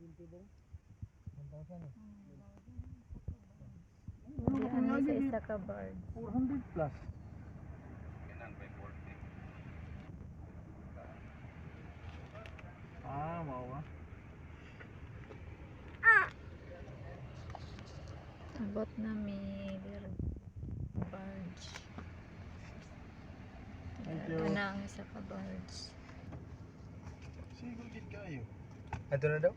Ano sa isa ka bird? 400 plus. Mawa. Abot na may birds. Thank you. Ano ang isa ka birds? Sigol gid kayo. Ato na daw?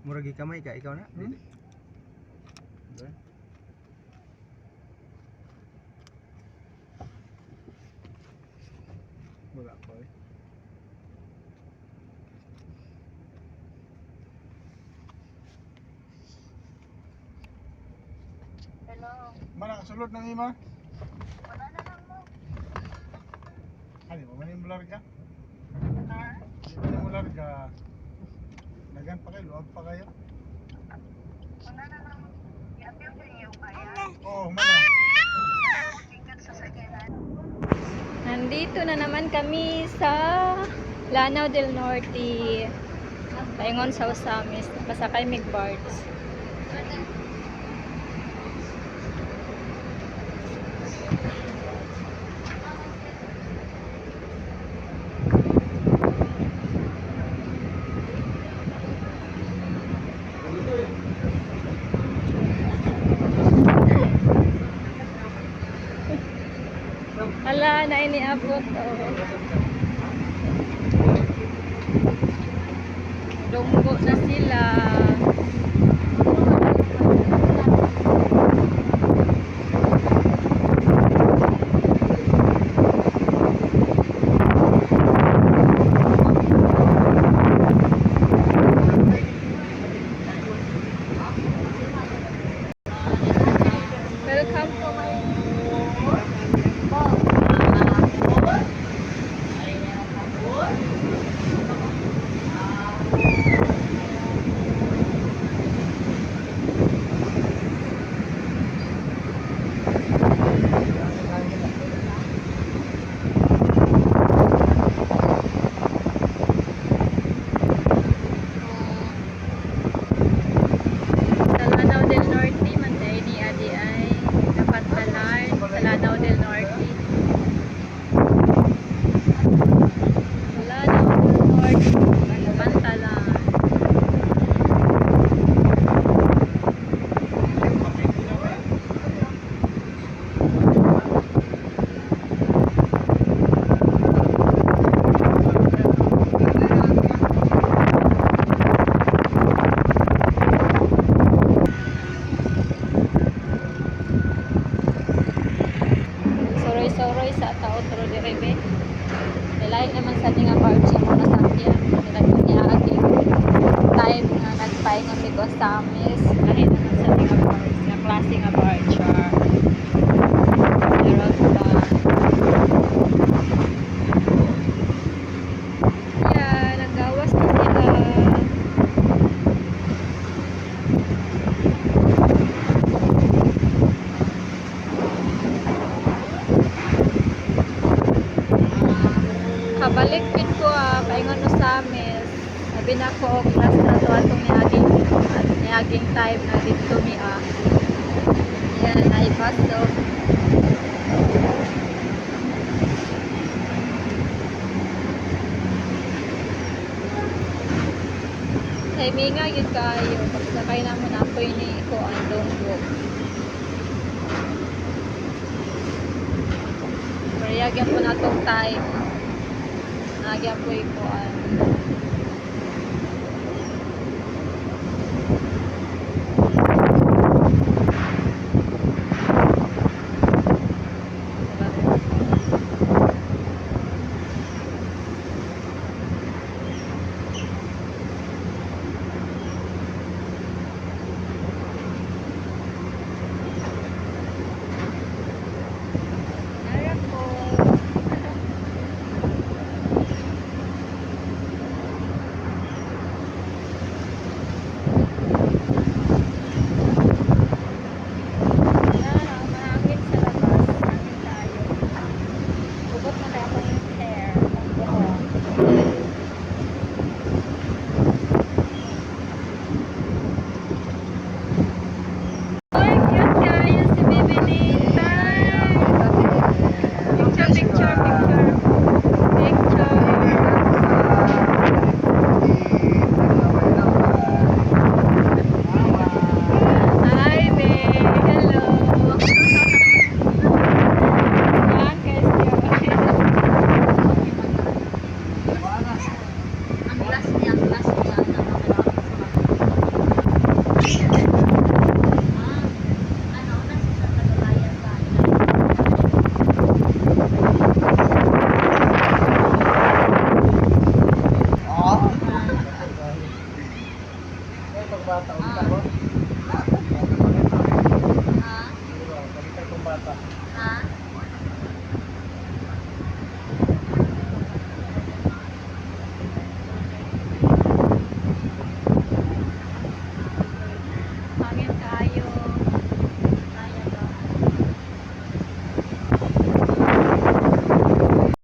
Muragi kamay ka, ikaw na? Okay. Wala pa eh. Hello. Mana kasulod ng ima? Wala na lang mo. Ano mo maning larga? Ha? Di ba mo larga? Nagan pa kayo, luwag pa kayo. Wala na lang. I-appeal ko yung kaya. Oo, mana. Tingkat sa sakyanan. Nandito na naman kami sa Lanao del Norte. Paingon sa Usamis. Pasakay mig birds. Hala, na iniabot. Dunggo na sila. Welcome to my sa Lanao del Norte, mantay ni Adi ay napantalan sa Lanao del Norte. Sa Lanao del Norte, napantalan. Soroy-soroy sa tao tro direbe. Dalain naman sa tinga birds sa muna sakya. Nilagyan niya aking time nga nagpaingon ni Gosamis. Lain naman sa tinga birds. Nga klase nga birds siya. Meron ba? Yeah, nagawas na sila. Kabalik pin ko paingon no sa amis. Sabi na ko class na to atong niaging time na dito mi Yan, naipasok. Ay, minga yun kayo. Pagsakay naman ako ini ko ang dunggo. Pariyagyan po na itong time. Nagyan po ikuan. bata.